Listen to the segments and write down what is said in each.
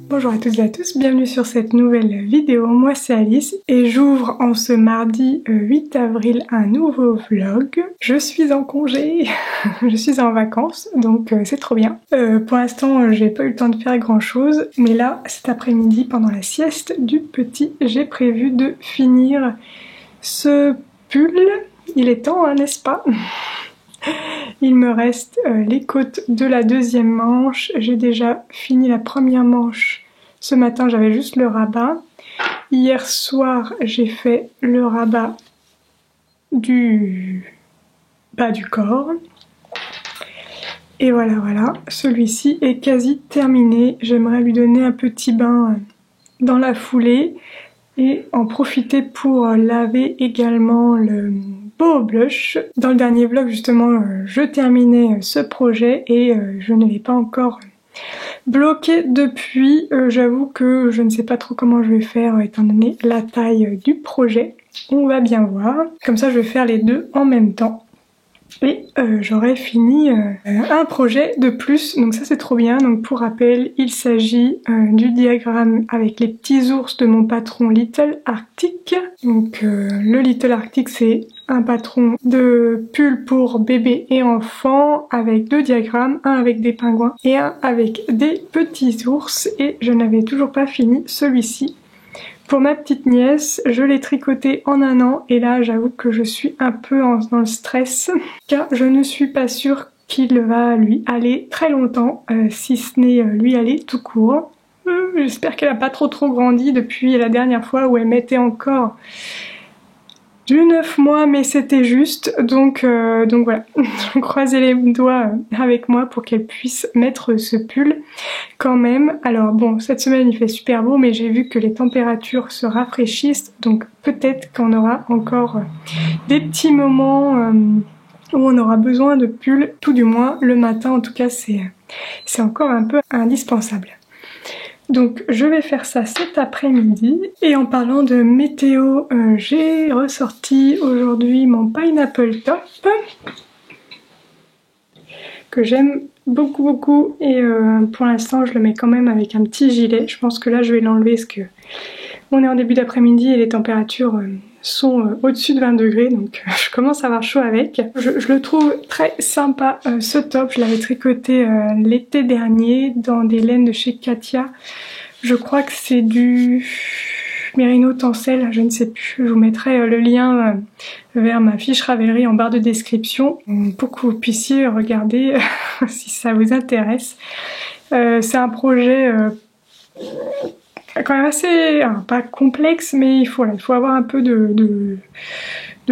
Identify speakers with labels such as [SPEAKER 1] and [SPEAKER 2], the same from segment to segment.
[SPEAKER 1] Bonjour à toutes et à tous, bienvenue sur cette nouvelle vidéo, moi c'est Alice et j'ouvre en ce mardi 8 avril un nouveau vlog. Je suis en congé, je suis en vacances donc c'est trop bien. Pour l'instant j'ai pas eu le temps de faire grand chose, mais là cet après-midi pendant la sieste du petit j'ai prévu de finir ce pull. Il est temps hein, n'est-ce pas? Il me reste les côtes de la deuxième manche, j'ai déjà fini la première manche. Ce matin j'avais juste le rabat. Hier soir j'ai fait le rabat du bas du corps. Et voilà, celui-ci est quasi terminé. J'aimerais lui donner un petit bain dans la foulée et en profiter pour laver également le beau blush. Dans le dernier vlog justement je terminais ce projet et je ne l'ai pas encore bloqué depuis. J'avoue que je ne sais pas trop comment je vais faire étant donné la taille du projet. On va bien voir. Comme ça je vais faire les deux en même temps. Et j'aurai fini un projet de plus, donc ça c'est trop bien. Donc pour rappel, il s'agit du diagramme avec les petits ours de mon patron Little Arctic. Donc le Little Arctic c'est un patron de pull pour bébés et enfants avec deux diagrammes, un avec des pingouins et un avec des petits ours, et je n'avais toujours pas fini celui-ci. Pour ma petite nièce, je l'ai tricoté en un an et là j'avoue que je suis un peu dans le stress car je ne suis pas sûre qu'il va lui aller très longtemps, si ce n'est lui aller tout court. J'espère qu'elle n'a pas trop grandi depuis la dernière fois où elle mettait encore du 9 mois mais c'était juste, donc voilà, croisez les doigts avec moi pour qu'elle puisse mettre ce pull quand même. Alors bon, cette semaine il fait super beau mais j'ai vu que les températures se rafraîchissent, donc peut-être qu'on aura encore des petits moments où on aura besoin de pull, tout du moins le matin en tout cas c'est encore un peu indispensable. Donc je vais faire ça cet après-midi. Et en parlant de météo, j'ai ressorti aujourd'hui mon Pineapple Top que j'aime beaucoup et pour l'instant je le mets quand même avec un petit gilet. Je pense que là je vais l'enlever parce que on est en début d'après-midi et les températures sont au-dessus de 20 degrés, donc je commence à avoir chaud avec. Je le trouve très sympa ce top, je l'avais tricoté l'été dernier dans des laines de chez Katia. Je crois que c'est du Mérino Tencel, je ne sais plus. Je vous mettrai le lien vers ma fiche Ravelry en barre de description pour que vous puissiez regarder si ça vous intéresse. C'est un projet quand même assez, alors pas complexe, mais il faut avoir un peu de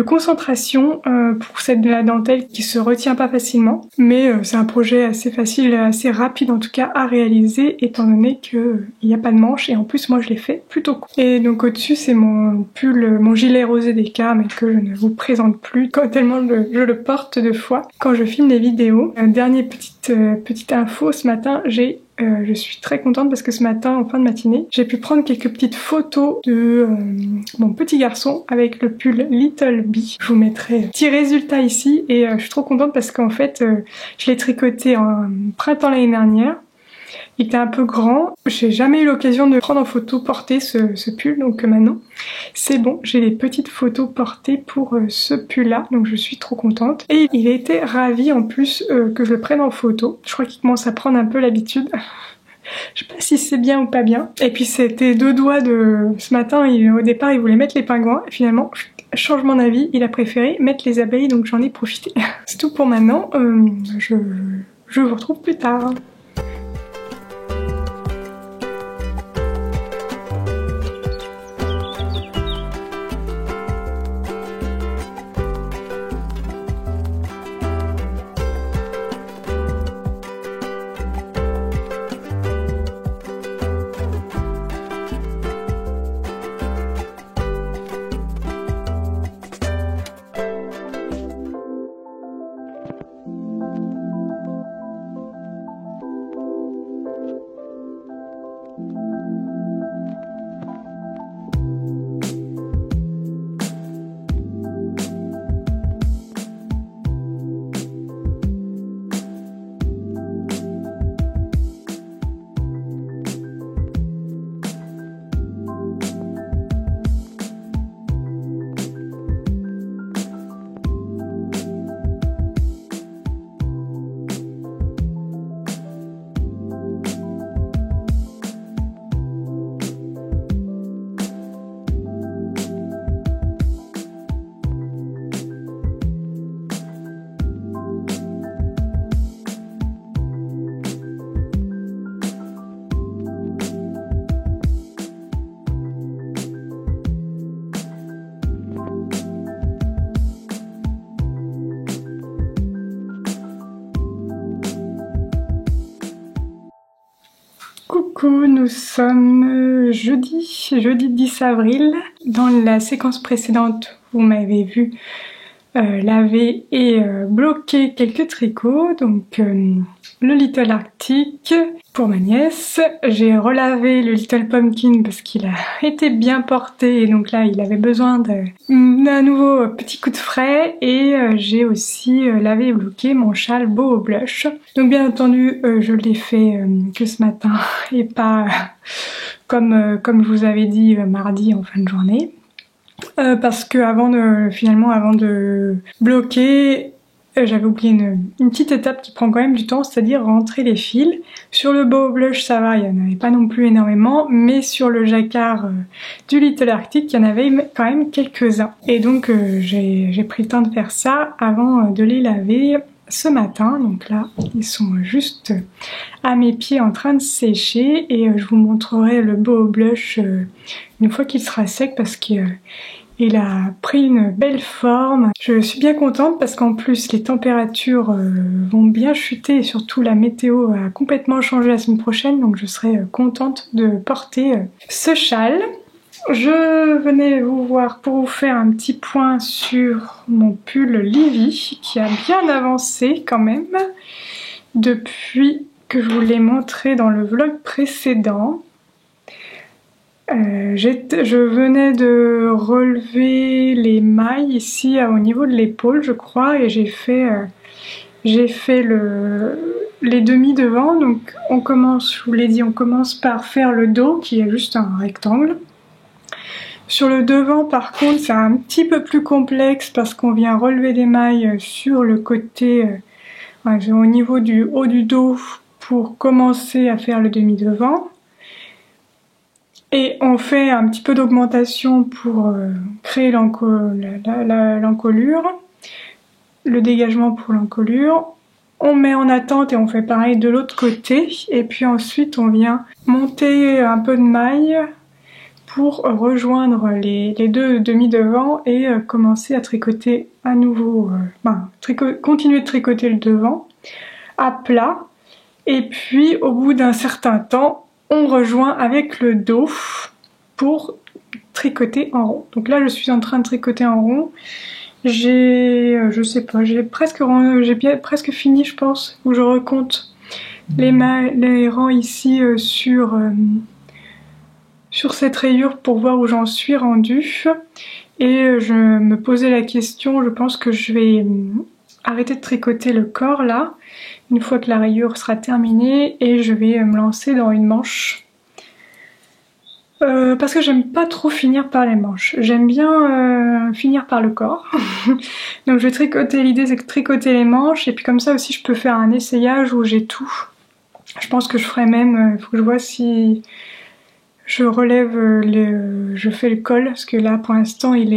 [SPEAKER 1] concentration pour de la dentelle qui se retient pas facilement. Mais c'est un projet assez facile, assez rapide en tout cas à réaliser étant donné qu'il n'y a pas de manche et en plus moi je l'ai fait plutôt court. Et donc au-dessus c'est mon pull, mon gilet rosé d'Eka mais que je ne vous présente plus tellement je le porte de fois quand je filme les vidéos. Dernière petite info, ce matin je suis très contente parce que ce matin, en fin de matinée, j'ai pu prendre quelques petites photos de mon petit garçon avec le pull Little Bee. Je vous mettrai un petit résultat ici et je suis trop contente parce qu'en fait, je l'ai tricoté en printemps l'année dernière. Il était un peu grand, j'ai jamais eu l'occasion de prendre en photo porter ce pull, donc maintenant c'est bon, j'ai les petites photos portées pour ce pull là, donc je suis trop contente. Et il a été ravi en plus que je le prenne en photo, je crois qu'il commence à prendre un peu l'habitude. Je sais pas si c'est bien ou pas bien. Et puis c'était deux doigts de... Ce matin, au départ il voulait mettre les pingouins, et finalement, changement d'avis, il a préféré mettre les abeilles, donc j'en ai profité. C'est tout pour maintenant, je vous retrouve plus tard. Coucou, nous sommes jeudi 10 avril. Dans la séquence précédente, vous m'avez vu laver et bloquer quelques tricots, donc le Little Arctic pour ma nièce. J'ai relavé le Little Pumpkin parce qu'il a été bien porté et donc là il avait besoin d'un nouveau petit coup de frais, et j'ai aussi lavé et bloqué mon châle Boho Blush. Donc bien entendu je l'ai fait que ce matin et pas comme je vous avais dit mardi en fin de journée. Parce que avant de bloquer, j'avais oublié une petite étape qui prend quand même du temps, c'est-à-dire rentrer les fils. Sur le Boho Blush ça va, il n'y en avait pas non plus énormément, mais sur le jacquard du Little Arctic, il y en avait quand même quelques-uns. Et donc j'ai pris le temps de faire ça avant de les laver ce matin. Donc là ils sont juste à mes pieds en train de sécher, et je vous montrerai le Boho Blush une fois qu'il sera sec, parce qu'il a pris une belle forme. Je suis bien contente parce qu'en plus les températures vont bien chuter, et surtout la météo va complètement changer la semaine prochaine, donc je serai contente de porter ce châle. Je venais vous voir pour vous faire un petit point sur mon pull Livy qui a bien avancé quand même depuis que je vous l'ai montré dans le vlog précédent. Je venais de relever les mailles ici au niveau de l'épaule je crois, et j'ai fait les demi devant. Donc on commence, je vous l'ai dit, on commence par faire le dos qui est juste un rectangle. Sur le devant par contre c'est un petit peu plus complexe parce qu'on vient relever des mailles sur le côté, au niveau du haut du dos pour commencer à faire le demi devant. Et on fait un petit peu d'augmentation pour créer l'encolure, le dégagement pour l'encolure. On met en attente et on fait pareil de l'autre côté. Et puis ensuite on vient monter un peu de maille pour rejoindre les deux demi-devants et commencer à tricoter à nouveau, continuer de tricoter le devant à plat. Et puis au bout d'un certain temps, on rejoint avec le dos pour tricoter en rond. Donc là je suis en train de tricoter en rond. J'ai presque fini je pense, où je recompte les rangs ici sur cette rayure pour voir où j'en suis rendue. Et je me posais la question, je pense que je vais arrêter de tricoter le corps là, une fois que la rayure sera terminée, et je vais me lancer dans une manche. Parce que j'aime pas trop finir par les manches, j'aime bien finir par le corps. Donc je vais tricoter, l'idée c'est de tricoter les manches, et puis comme ça aussi je peux faire un essayage où j'ai tout. Je pense que je ferai même, faut que je vois si je relève, je fais le col, parce que là pour l'instant il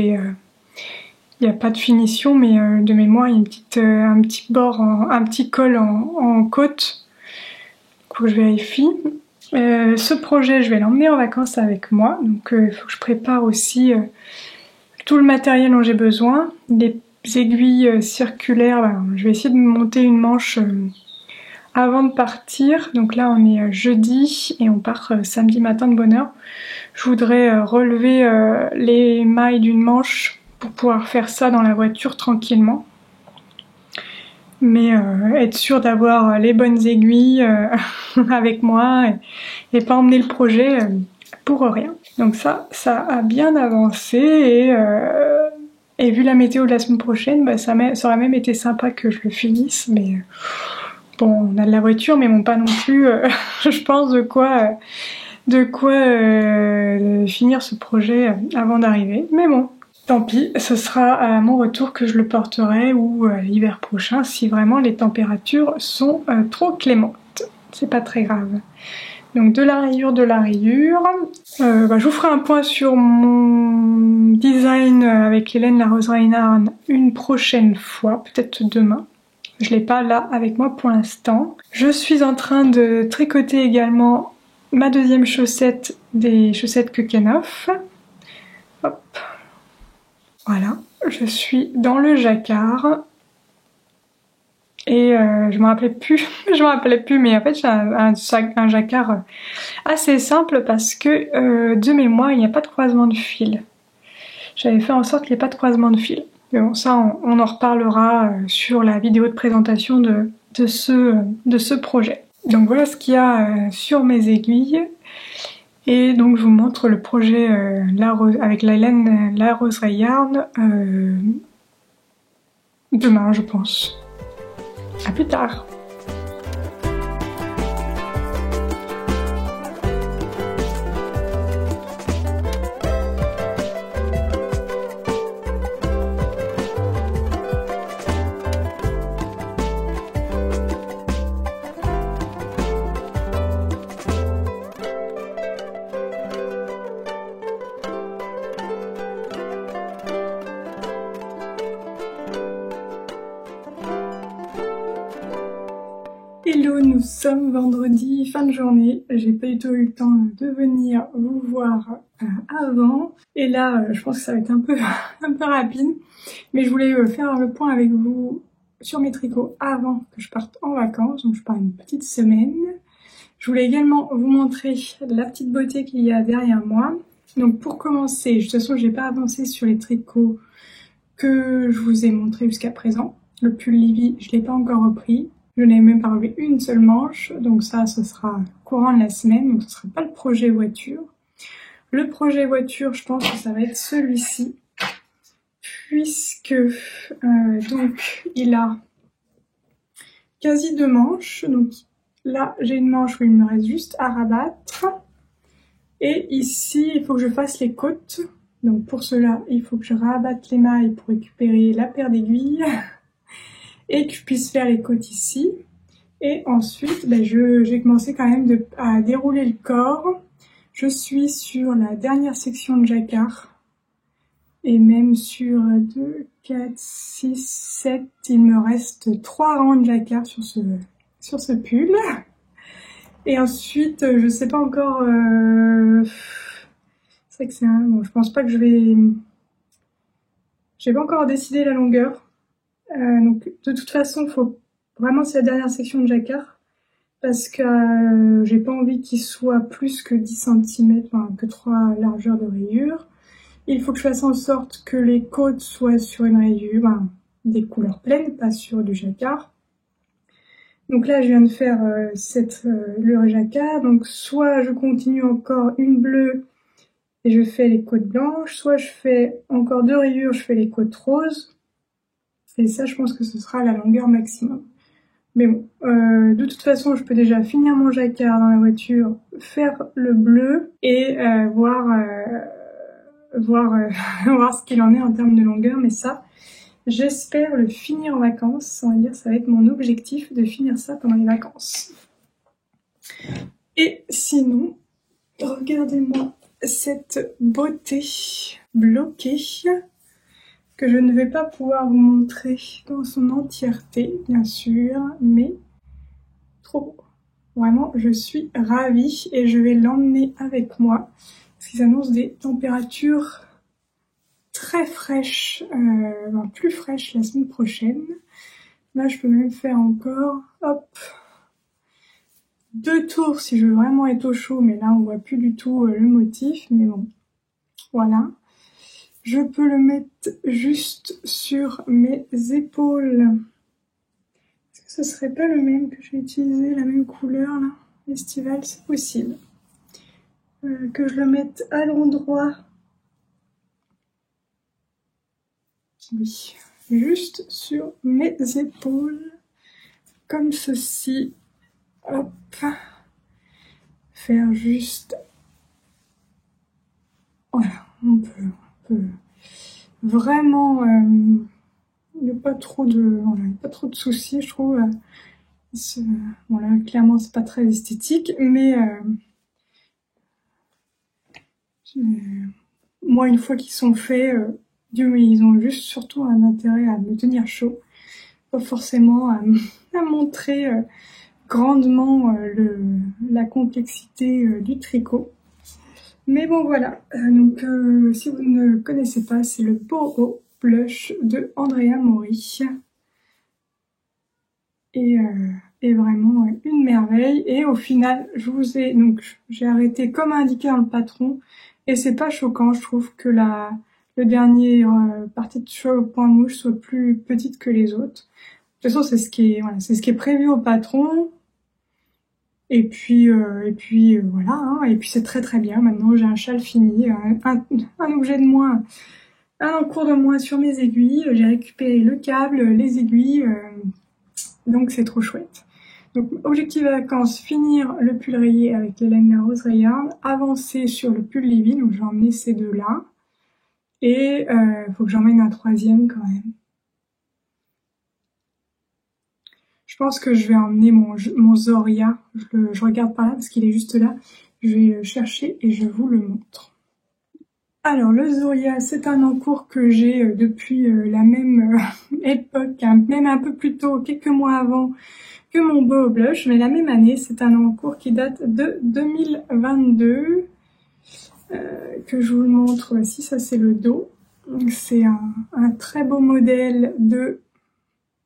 [SPEAKER 1] n'y a pas de finition, mais de mémoire il y a un petit bord, un petit col en côte. Faut que je vérifie. Ce projet je vais l'emmener en vacances avec moi, donc il faut que je prépare aussi tout le matériel dont j'ai besoin. Les aiguilles circulaires, je vais essayer de monter une manche avant de partir. Donc là on est jeudi et on part samedi matin de bonne heure. Je voudrais relever les mailles d'une manche pour pouvoir faire ça dans la voiture tranquillement. mais être sûr d'avoir les bonnes aiguilles avec moi et pas emmener le projet pour rien. Donc ça a bien avancé et vu la météo de la semaine prochaine, bah, ça aurait même été sympa que je le finisse, mais bon, on a de la voiture, mais bon, pas non plus, je pense, de quoi finir ce projet avant d'arriver. Mais bon, tant pis, ce sera à mon retour que je le porterai ou l'hiver prochain si vraiment les températures sont trop clémentes. C'est pas très grave. Donc de la rayure. Je vous ferai un point sur mon design avec Hélène La Rose Reinhardt une prochaine fois, peut-être demain. Je l'ai pas là avec moi pour l'instant. Je suis en train de tricoter également ma deuxième chaussette des chaussettes Keukenhof. Hop. Voilà, je suis dans le jacquard. Et je me rappelais plus, mais en fait j'ai un jacquard assez simple parce que de mémoire il n'y a pas de croisement de fil. J'avais fait en sorte qu'il n'y ait pas de croisement de fil. Mais bon, ça on en reparlera sur la vidéo de présentation de ce projet. Donc voilà ce qu'il y a sur mes aiguilles. Et donc je vous montre le projet avec Hélène La Rose Reinhardt demain je pense. À plus tard. Hello, nous sommes vendredi, fin de journée. J'ai pas du tout eu le temps de venir vous voir avant. Et là, je pense que ça va être un peu rapide. Mais je voulais faire le point avec vous sur mes tricots avant que je parte en vacances. Donc je pars une petite semaine. Je voulais également vous montrer la petite beauté qu'il y a derrière moi. Donc pour commencer, de toute façon, j'ai pas avancé sur les tricots que je vous ai montrés jusqu'à présent. Le pull Livy, je l'ai pas encore repris. Je n'ai même pas relevé une seule manche, donc ça, ce sera courant de la semaine, donc ce ne sera pas le projet voiture. Le projet voiture, je pense que ça va être celui-ci, puisque donc il a quasi 2 manches. Donc là, j'ai une manche où il me reste juste à rabattre. Et ici, il faut que je fasse les côtes. Donc pour cela, il faut que je rabatte les mailles pour récupérer la paire d'aiguilles. Et que je puisse faire les côtes ici. Et ensuite, j'ai commencé quand même à dérouler le corps. Je suis sur la dernière section de jacquard. Et même sur 2, 4, 6, 7, il me reste 3 rangs de jacquard sur ce pull. Et ensuite, je sais pas encore... C'est vrai que c'est un... Bon, je pense pas que je vais... J'ai pas encore décidé la longueur. Donc de toute façon, vraiment c'est la dernière section de jacquard parce que j'ai pas envie qu'il soit plus que 10 cm, enfin que 3 largeurs de rayures. Il faut que je fasse en sorte que les côtes soient sur une rayure, des couleurs pleines, pas sur du jacquard. Donc là je viens de faire le jacquard, donc soit je continue encore une bleue et je fais les côtes blanches, soit je fais encore 2 rayures, je fais les côtes roses. Et ça, je pense que ce sera la longueur maximum. Mais bon, de toute façon, je peux déjà finir mon jacquard dans la voiture, faire le bleu et voir ce qu'il en est en termes de longueur. Mais ça, j'espère le finir en vacances. On va dire, ça va être mon objectif de finir ça pendant les vacances. Et sinon, regardez-moi cette beauté bloquée que je ne vais pas pouvoir vous montrer dans son entièreté, bien sûr, mais trop beau. Vraiment, je suis ravie et je vais l'emmener avec moi, parce qu'ils annoncent des températures très fraîches, plus fraîches la semaine prochaine. Là, je peux même faire encore, hop, 2 tours si je veux vraiment être au chaud, mais là, on voit plus du tout le motif, mais bon, voilà. Je peux le mettre juste sur mes épaules ce serait pas le même que j'ai utilisé, la même couleur là, estival, c'est possible. Que je le mette à l'endroit. Oui, juste sur mes épaules, comme ceci. Hop. Faire juste... Voilà, on peut vraiment... il n'y a pas trop de, voilà, pas trop de soucis, je trouve. Bon là, clairement, c'est pas très esthétique, mais moi, une fois qu'ils sont faits, ils ont juste surtout un intérêt à me tenir chaud, pas forcément à montrer grandement la complexité du tricot. Mais bon, voilà. Donc, si vous ne connaissez pas, c'est le Boho Blush de Andrea Mori. Et vraiment une merveille. Et au final, j'ai arrêté comme indiqué dans le patron. Et c'est pas choquant, je trouve que le dernier partie de cheveux au point mouche soit plus petite que les autres. De toute façon, c'est ce qui est prévu au patron. Et puis voilà, hein. Et puis c'est très très bien. Maintenant, j'ai un châle fini, un objet de moins, un encours de moins sur mes aiguilles. J'ai récupéré le câble, les aiguilles, donc c'est trop chouette. Donc objectif vacances, finir le pull rayé avec les laines de la Rose Rayard, avancer sur le pull Livy, donc je vais emmener ces deux-là. Et faut que j'emmène un troisième quand même. Je pense que je vais emmener mon Zoria, je regarde par là parce qu'il est juste là. Je vais le chercher et je vous le montre. Alors le Zoria, c'est un encours que j'ai depuis la même époque, hein, même un peu plus tôt, quelques mois avant que mon Boho Blush, mais la même année. C'est un encours qui date de 2022, que je vous le montre ici. Ça c'est le dos. C'est un très beau modèle de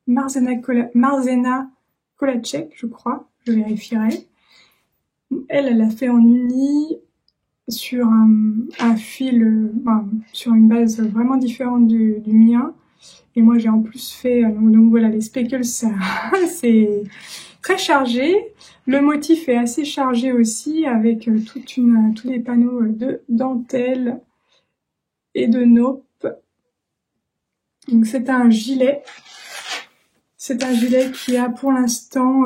[SPEAKER 1] Marzena Kolacek, je crois, je vérifierai. Elle l'a fait en uni sur un fil, sur une base vraiment différente du mien. Et moi j'ai en plus fait, donc voilà, les speckles, ça c'est très chargé. Le motif est assez chargé aussi, avec tous les panneaux de dentelle et de naupe. Donc c'est un gilet. C'est un gilet qui a pour l'instant,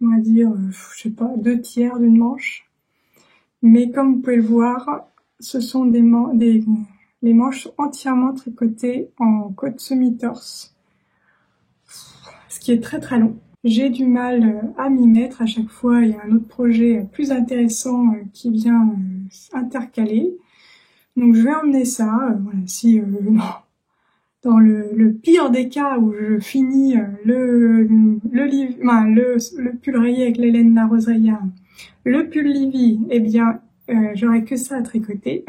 [SPEAKER 1] on va dire, je sais pas, 2/3 d'une manche. Mais comme vous pouvez le voir, ce sont les manches sont entièrement tricotées en côte semi-torse. Ce qui est très très long. J'ai du mal à m'y mettre. À chaque fois, il y a un autre projet plus intéressant qui vient intercaler. Donc je vais emmener ça. Voilà, si dans le pire des cas où je finis le pull rayé avec les laines de la Rose Rayard, le pull Livy, eh bien j'aurai que ça à tricoter.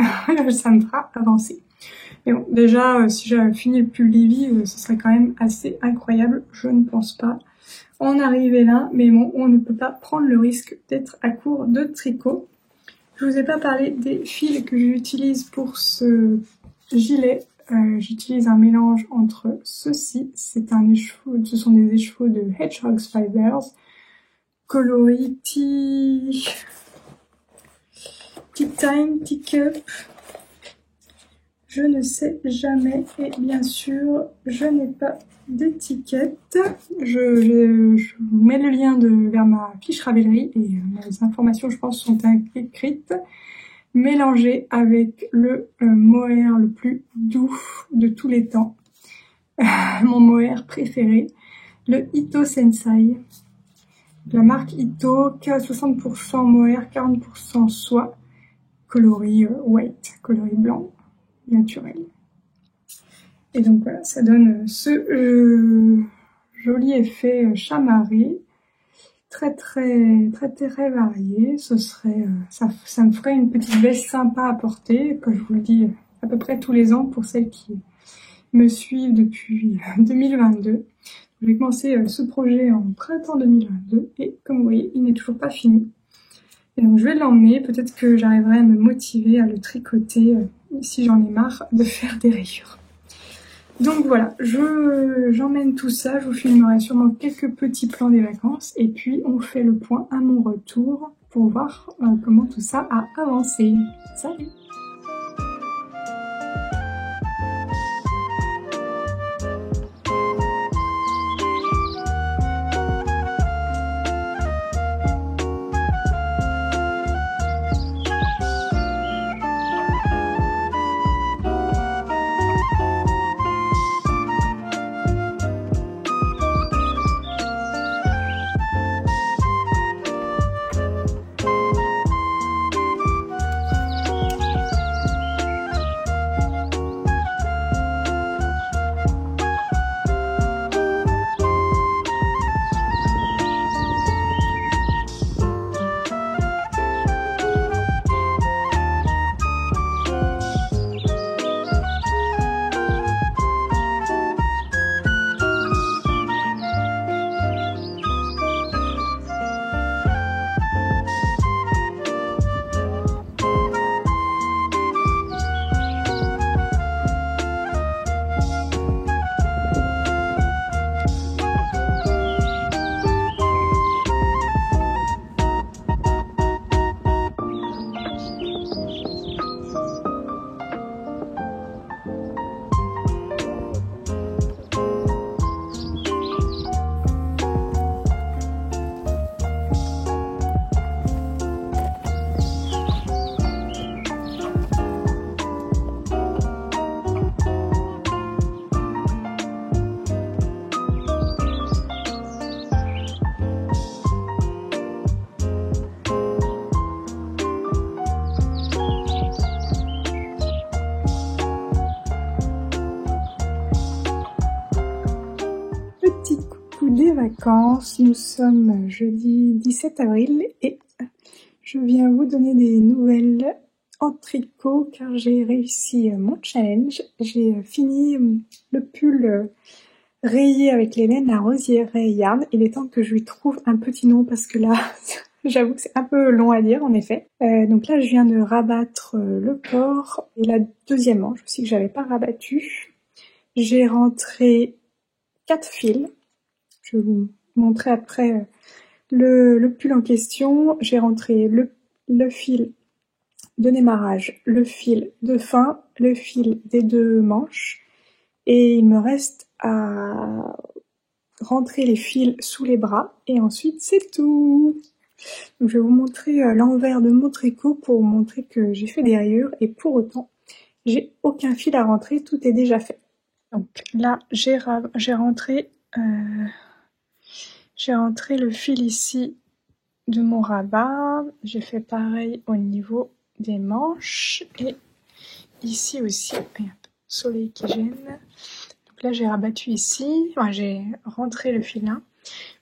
[SPEAKER 1] Ça me fera avancer. Mais bon, déjà si j'avais fini le pull Livy, ce serait quand même assez incroyable. Je ne pense pas en arriver là, mais bon, on ne peut pas prendre le risque d'être à court de tricot. Je vous ai pas parlé des fils que j'utilise pour ce gilet. J'utilise un mélange entre ceci, ce sont des écheveaux de Hedgehog's Fibers, coloris Tea Time, Tea Cup, je ne sais jamais, et bien sûr je n'ai pas d'étiquette. Je vous mets le lien vers ma fiche Ravelry et les informations je pense sont écrites. Mélangé avec le mohair le plus doux de tous les temps, mon mohair préféré, le Ito Sensai, la marque Ito, 60% mohair, 40% soie, coloris white, coloris blanc, naturel. Et donc voilà, ça donne ce joli effet chamarré. Très varié. Ce serait ça me ferait une petite veste sympa à porter, que je vous le dis à peu près tous les ans pour celles qui me suivent depuis 2022. J'ai commencé ce projet en printemps 2022 et comme vous voyez il n'est toujours pas fini. Et donc je vais l'emmener, peut-être que j'arriverai à me motiver à le tricoter si j'en ai marre de faire des rayures. Donc voilà, j'emmène tout ça, je vous filmerai sûrement quelques petits plans des vacances et puis on fait le point à mon retour pour voir comment tout ça a avancé. Salut! Des vacances, nous sommes jeudi 17 avril et je viens vous donner des nouvelles en tricot car j'ai réussi mon challenge. J'ai fini le pull rayé avec les laines à Rosière Yarn. Il est temps que je lui trouve un petit nom parce que là j'avoue que c'est un peu long à dire en effet. Donc là je viens de rabattre le corps et la deuxième manche aussi que j'avais pas rabattu. J'ai rentré 4 fils. Je vais vous montrer après le pull en question. J'ai rentré le fil de démarrage, le fil de fin, le fil des 2 manches. Et il me reste à rentrer les fils sous les bras. Et ensuite, c'est tout. Donc, je vais vous montrer l'envers de mon tricot pour vous montrer que j'ai fait des rayures. Et pour autant, j'ai aucun fil à rentrer. Tout est déjà fait. Donc là, j'ai rentré... J'ai rentré le fil ici de mon rabat, j'ai fait pareil au niveau des manches et ici aussi, il y a un peu de soleil qui gêne. Donc là j'ai rabattu ici, enfin, j'ai rentré le fil là.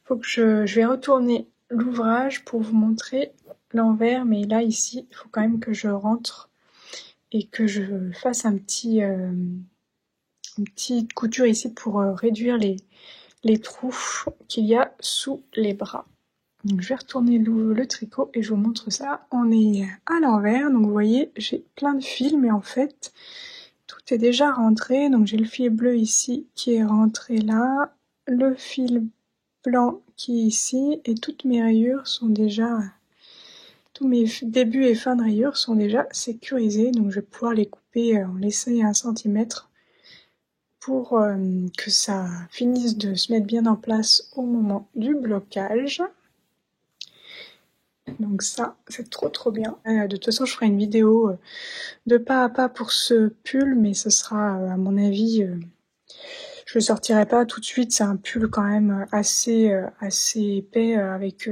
[SPEAKER 1] Faut que je vais retourner l'ouvrage pour vous montrer l'envers, mais là ici il faut quand même que je rentre et que je fasse une petite couture ici pour réduire les trous qu'il y a sous les bras. Donc je vais retourner le tricot et je vous montre ça. On est à l'envers, donc vous voyez j'ai plein de fils mais en fait tout est déjà rentré. Donc j'ai le fil bleu ici qui est rentré là, le fil blanc qui est ici et toutes mes rayures sont déjà, tous mes débuts et fins de rayures sont déjà sécurisés. Donc je vais pouvoir les couper en laissant 1 cm pour que ça finisse de se mettre bien en place au moment du blocage. Donc ça, c'est trop bien. De toute façon, je ferai une vidéo de pas à pas pour ce pull, mais ce sera, à mon avis, je le sortirai pas tout de suite. C'est un pull quand même assez épais avec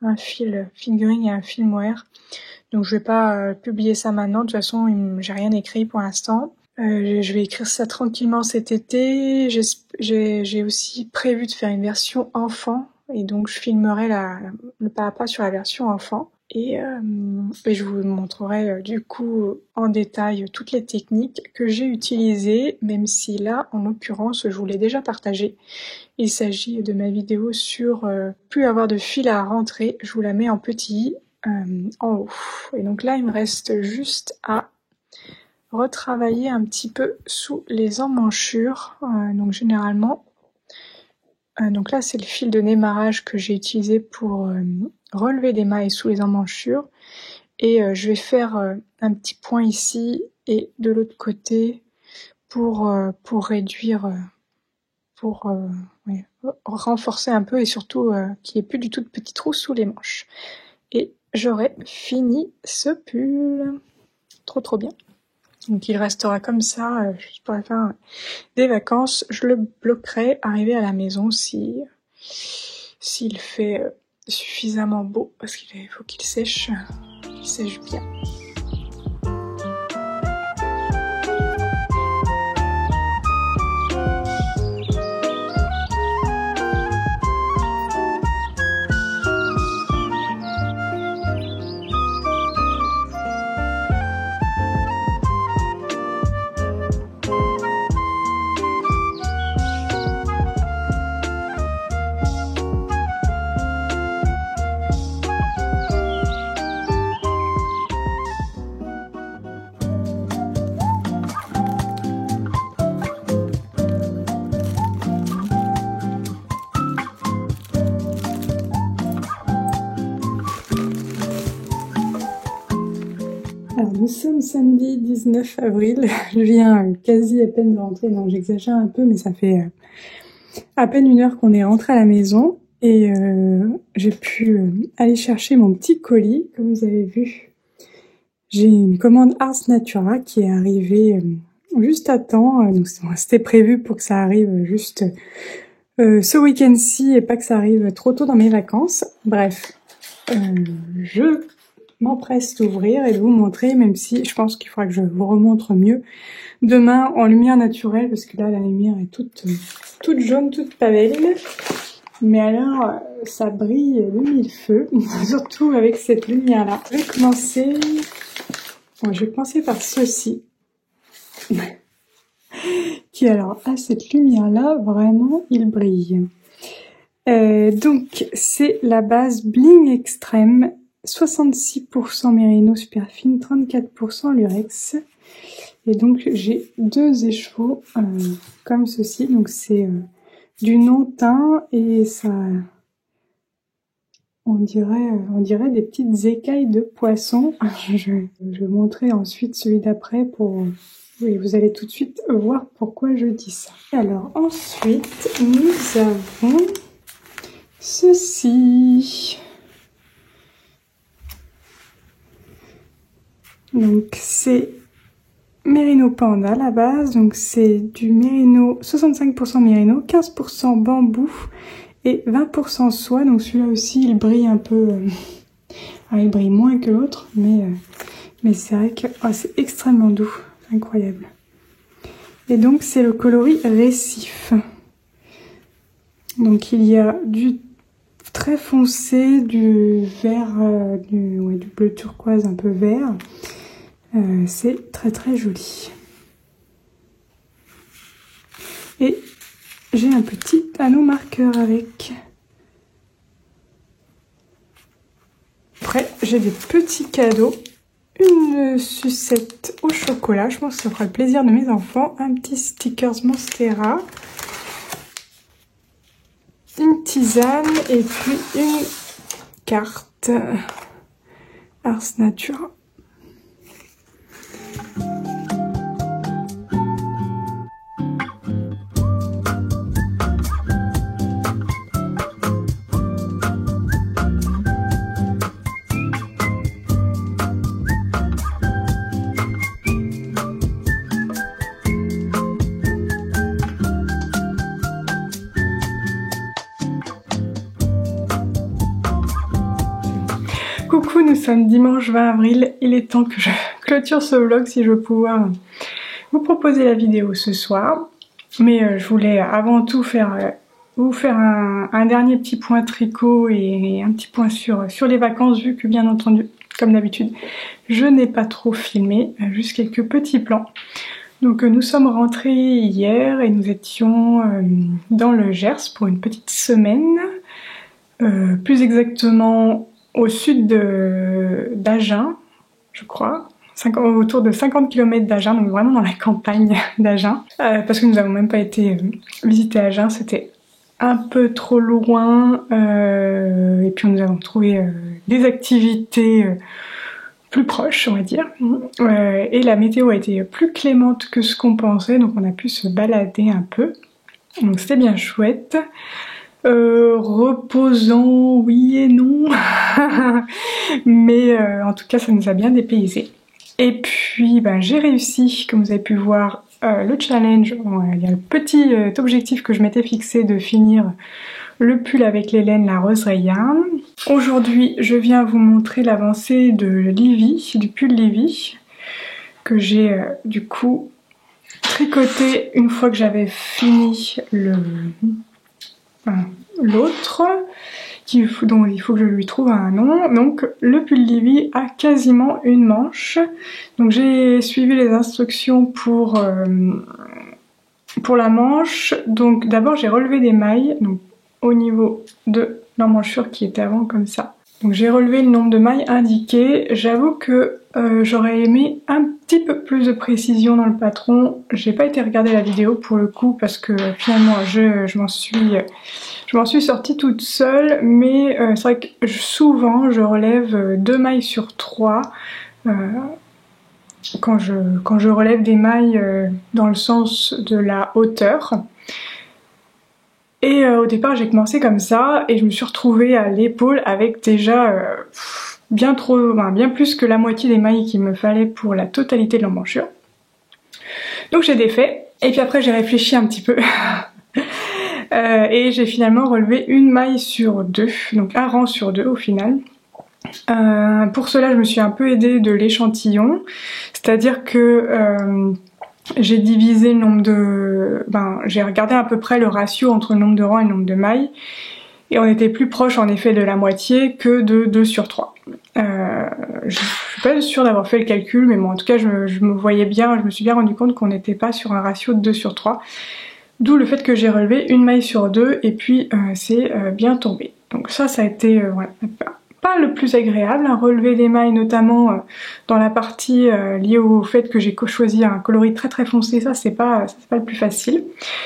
[SPEAKER 1] un fil fingering et un fil mohair. Donc je vais pas publier ça maintenant. De toute façon, j'ai rien écrit pour l'instant. Je vais écrire ça tranquillement cet été. J'ai aussi prévu de faire une version enfant et donc je filmerai le pas à pas sur la version enfant et je vous montrerai du coup en détail toutes les techniques que j'ai utilisées, même si là en l'occurrence je vous l'ai déjà partagé. Il s'agit de ma vidéo sur plus avoir de fil à rentrer. Je vous la mets en petit en haut. Et donc là il me reste juste à retravailler un petit peu sous les emmanchures. Donc généralement, donc là c'est le fil de démarrage que j'ai utilisé pour relever des mailles sous les emmanchures. Et je vais faire un petit point ici et de l'autre côté pour réduire, ouais, renforcer un peu et surtout qu'il n'y ait plus du tout de petits trous sous les manches. Et j'aurai fini ce pull. Trop bien. Donc il restera comme ça, je pourrais faire des vacances, je le bloquerai arrivé à la maison s'il fait suffisamment beau, parce qu'il faut qu'il sèche bien. Alors nous sommes samedi 19 avril, je viens quasi à peine de rentrer, non j'exagère un peu mais ça fait à peine 1 heure qu'on est rentré à la maison et j'ai pu aller chercher mon petit colis, comme vous avez vu. J'ai une commande Ars Natura qui est arrivée juste à temps, donc c'était prévu pour que ça arrive juste ce week-end-ci et pas que ça arrive trop tôt dans mes vacances. Bref, je m'empresse d'ouvrir et de vous montrer, même si je pense qu'il faudra que je vous remontre mieux demain en lumière naturelle, parce que là la lumière est toute jaune, toute pas belle. Mais alors ça brille de mille feux, surtout avec cette lumière là. Je vais commencer par ceci, qui alors a cette lumière là, vraiment il brille. Donc c'est la base Bling Extreme, 66% Mérino Superfine, 34% Lurex. Et donc j'ai 2 échevaux comme ceci. Donc c'est du non-teint et ça, on dirait des petites écailles de poisson. Je vais montrer ensuite celui d'après pour... Oui, vous allez tout de suite voir pourquoi je dis ça. Alors ensuite nous avons ceci. Donc c'est Mérino Panda à la base, donc c'est du Mérino, 65% Mérino, 15% bambou et 20% soie. Donc celui-là aussi il brille un peu, il brille moins que l'autre, mais c'est vrai que c'est extrêmement doux, incroyable. Et donc c'est le coloris Récif. Donc il y a du très foncé, du vert, du bleu turquoise un peu vert. C'est très joli. Et j'ai un petit anneau marqueur avec. Après, j'ai des petits cadeaux. Une sucette au chocolat, je pense que ça fera le plaisir de mes enfants. Un petit stickers Monstera. Une tisane et puis une carte Ars Natura. Coucou, nous sommes dimanche 20 avril, il est temps que je clôture ce vlog si je veux pouvoir vous proposer la vidéo ce soir. Mais je voulais avant tout vous faire un dernier petit point tricot et un petit point sur les vacances, vu que bien entendu, comme d'habitude, je n'ai pas trop filmé, juste quelques petits plans. Donc nous sommes rentrés hier et nous étions dans le Gers pour une petite semaine, plus exactement au sud d'Agen, je crois. autour de 50 km d'Agen, donc vraiment dans la campagne d'Agen, parce que nous n'avons même pas été visiter Agen, c'était un peu trop loin, et puis nous avons trouvé des activités plus proches, on va dire, et la météo a été plus clémente que ce qu'on pensait, donc on a pu se balader un peu, donc c'était bien chouette. Reposant, oui et non, mais en tout cas ça nous a bien dépaysé. Et puis ben, j'ai réussi, comme vous avez pu voir, le challenge, il y a le petit objectif que je m'étais fixé de finir le pull avec les laines, la roseraie yarn. Aujourd'hui je viens vous montrer l'avancée de Livy, du pull Livy, que j'ai du coup tricoté une fois que j'avais fini l'autre, dont il faut que je lui trouve un nom. Donc le pull Livy a quasiment une manche, donc j'ai suivi les instructions pour la manche. Donc d'abord j'ai relevé des mailles, donc au niveau de l'emmanchure qui était avant comme ça. Donc j'ai relevé le nombre de mailles indiqué. J'avoue que j'aurais aimé un petit peu plus de précision dans le patron. J'ai pas été regarder la vidéo pour le coup parce que finalement je m'en suis sortie toute seule, mais c'est vrai que souvent je relève 2 mailles sur 3 quand je relève des mailles dans le sens de la hauteur. Et au départ j'ai commencé comme ça et je me suis retrouvée à l'épaule avec déjà bien plus que la moitié des mailles qu'il me fallait pour la totalité de l'emmanchure. Donc j'ai défait et puis après j'ai réfléchi un petit peu et j'ai finalement relevé une maille sur 2, donc un rang sur 2 au final. Pour cela je me suis un peu aidée de l'échantillon, c'est-à-dire que j'ai divisé le nombre de... j'ai regardé à peu près le ratio entre le nombre de rangs et le nombre de mailles. Et on était plus proche en effet de la moitié que de 2 sur 3. Je suis pas sûre d'avoir fait le calcul, mais bon, en tout cas je me voyais bien, je me suis bien rendu compte qu'on n'était pas sur un ratio de 2 sur 3. D'où le fait que j'ai relevé une maille sur 2 et puis c'est bien tombé. Donc ça a été voilà, pas le plus agréable, à relever des mailles notamment dans la partie liée au fait que j'ai choisi un coloris très très foncé, ça c'est pas le plus facile.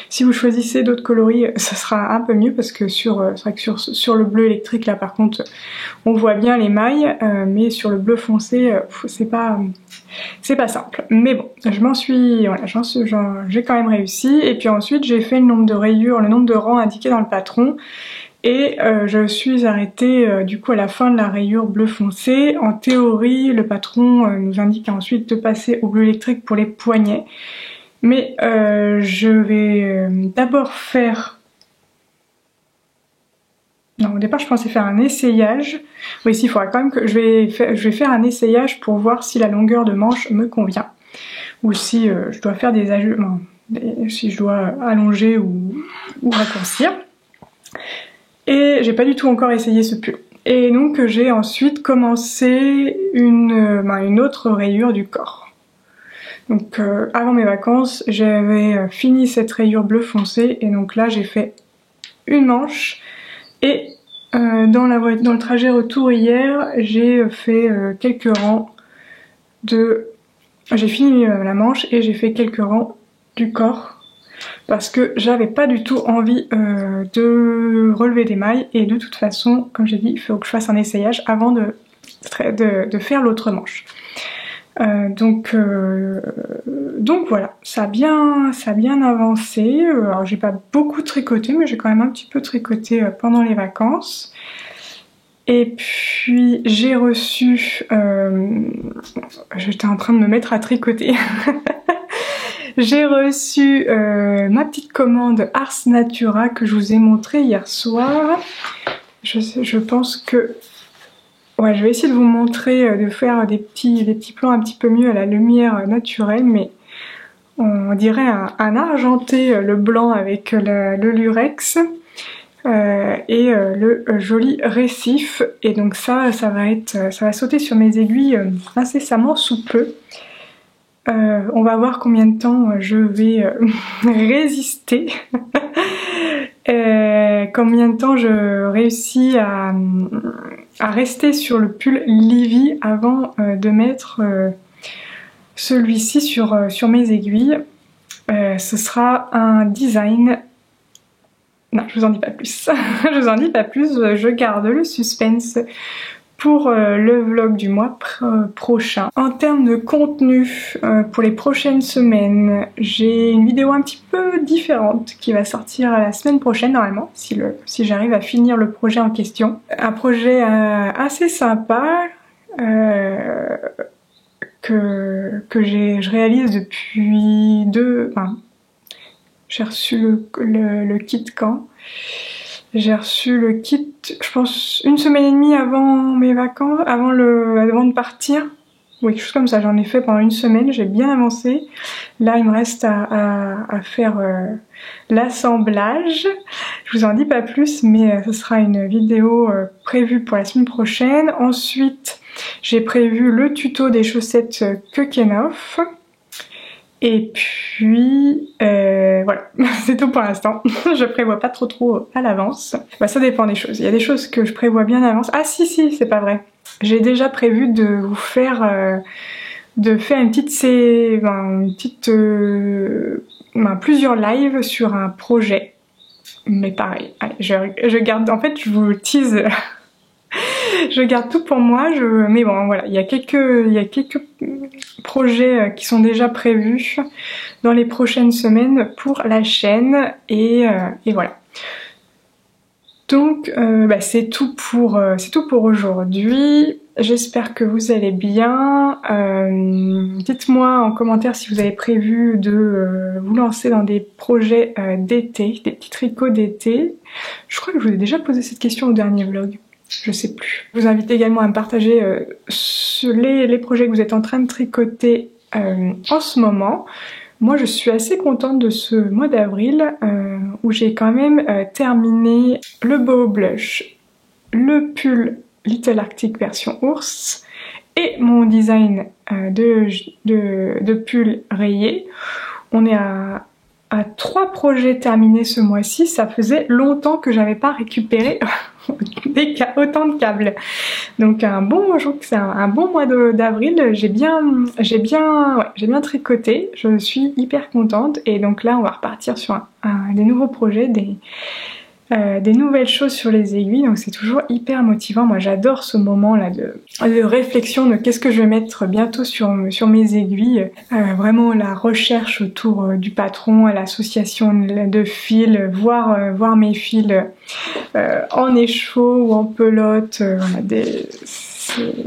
[SPEAKER 1] Si vous choisissez d'autres coloris ça sera un peu mieux parce que c'est vrai que sur le bleu électrique là par contre on voit bien les mailles, mais sur le bleu foncé c'est pas simple. Mais bon, j'ai quand même réussi. Et puis ensuite j'ai fait le nombre de rayures, le nombre de rangs indiqués dans le patron. Et je suis arrêtée du coup à la fin de la rayure bleu foncé. En théorie, le patron nous indique ensuite de passer au bleu électrique pour les poignets. Mais je vais d'abord faire... Non, au départ je pensais faire un essayage. Oui, il faudra quand même que je vais faire un essayage pour voir si la longueur de manche me convient. Ou si je dois faire des ajustements, si je dois allonger ou raccourcir. Et j'ai pas du tout encore essayé ce pull. Et donc j'ai ensuite commencé une autre rayure du corps. Donc avant mes vacances, j'avais fini cette rayure bleu foncé et donc là j'ai fait une manche et dans le trajet retour hier, j'ai fait quelques rangs j'ai fini la manche et j'ai fait quelques rangs du corps. Parce que j'avais pas du tout envie de relever des mailles et de toute façon, comme j'ai dit, il faut que je fasse un essayage avant de faire l'autre manche. Donc voilà, ça a bien avancé. Alors j'ai pas beaucoup tricoté, mais j'ai quand même un petit peu tricoté pendant les vacances. Et puis j'ai reçu... J'étais en train de me mettre à tricoter. J'ai reçu ma petite commande Ars Natura que je vous ai montré hier soir. Je pense que... Ouais, je vais essayer de vous montrer, de faire des petits plans un petit peu mieux à la lumière naturelle, mais on dirait un argenté, le blanc avec le lurex et le joli récif. Et donc ça va sauter sur mes aiguilles incessamment sous peu. On va voir combien de temps je vais résister, combien de temps je réussis à rester sur le pull Livy avant de mettre Celui-ci sur mes aiguilles, ce sera un design... Non, je vous en dis pas plus. Je vous en dis pas plus, je garde le suspense pour le vlog du mois prochain. En termes de contenu, pour les prochaines semaines, j'ai une vidéo un petit peu différente qui va sortir la semaine prochaine normalement, si j'arrive à finir le projet en question. Un projet assez sympa que je réalise depuis j'ai reçu le kit quand? J'ai reçu le kit, je pense, une semaine et demie avant mes vacances, avant de partir. Oui, quelque chose comme ça, j'en ai fait pendant une semaine, j'ai bien avancé. Là, il me reste à faire l'assemblage. Je vous en dis pas plus, mais ce sera une vidéo prévue pour la semaine prochaine. Ensuite, j'ai prévu le tuto des chaussettes Keukenhof. Et puis voilà, c'est tout pour l'instant. Je prévois pas trop à l'avance. Bah, ça dépend des choses. Il y a des choses que je prévois bien à l'avance. Ah si, c'est pas vrai. J'ai déjà prévu de vous faire plusieurs lives sur un projet. Mais pareil, allez, je garde. En fait, je vous tease. Je garde tout pour moi, mais bon voilà, il y a quelques projets qui sont déjà prévus dans les prochaines semaines pour la chaîne et voilà. Donc c'est tout pour aujourd'hui. J'espère que vous allez bien. Dites-moi en commentaire si vous avez prévu de vous lancer dans des projets d'été, des petits tricots d'été. Je crois que je vous ai déjà posé cette question au dernier vlog. Je sais plus. Je vous invite également à me partager les projets que vous êtes en train de tricoter en ce moment. Moi je suis assez contente de ce mois d'avril où j'ai quand même terminé le boho blush, le pull Little Arctic version ours et mon design de pull rayé. On est à 3 projets terminés ce mois-ci, ça faisait longtemps que j'avais pas récupéré autant de câbles. Donc je trouve que c'est un bon mois d'avril, j'ai bien tricoté, je suis hyper contente et donc là on va repartir sur des nouveaux projets, des nouvelles choses sur les aiguilles, donc c'est toujours hyper motivant. Moi j'adore ce moment là de réflexion de qu'est-ce que je vais mettre bientôt sur mes aiguilles, vraiment la recherche autour du patron, l'association de fils, voir mes fils en écheveau ou en pelote,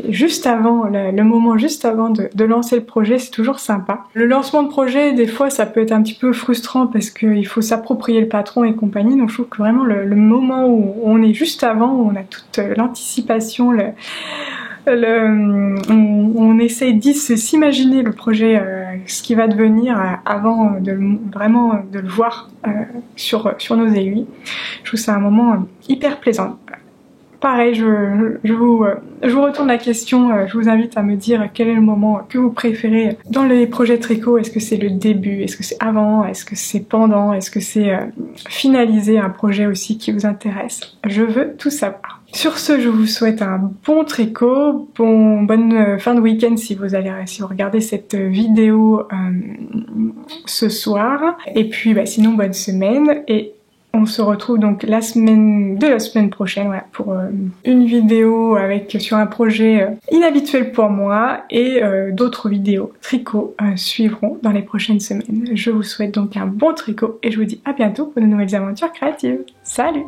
[SPEAKER 1] juste avant, le moment juste avant de lancer le projet, c'est toujours sympa. Le lancement de projet, des fois, ça peut être un petit peu frustrant parce qu'il faut s'approprier le patron et compagnie. Donc je trouve que vraiment le moment où on est juste avant, où on a toute l'anticipation, on essaye de s'imaginer le projet, ce qui va devenir avant vraiment de le voir sur nos aiguilles. Je trouve que c'est un moment hyper plaisant. Pareil, je vous retourne la question, je vous invite à me dire quel est le moment que vous préférez dans les projets tricot. Est-ce que c'est le début? Est-ce que c'est avant? Est-ce que c'est pendant? Est-ce que c'est finaliser un projet aussi qui vous intéresse? Je veux tout savoir. Sur ce, je vous souhaite un bon tricot, bonne fin de week-end si vous regardez cette vidéo ce soir. Et puis sinon, bonne semaine et on se retrouve donc la semaine prochaine, voilà, pour une vidéo sur un projet inhabituel pour moi et d'autres vidéos tricot suivront dans les prochaines semaines. Je vous souhaite donc un bon tricot et je vous dis à bientôt pour de nouvelles aventures créatives. Salut!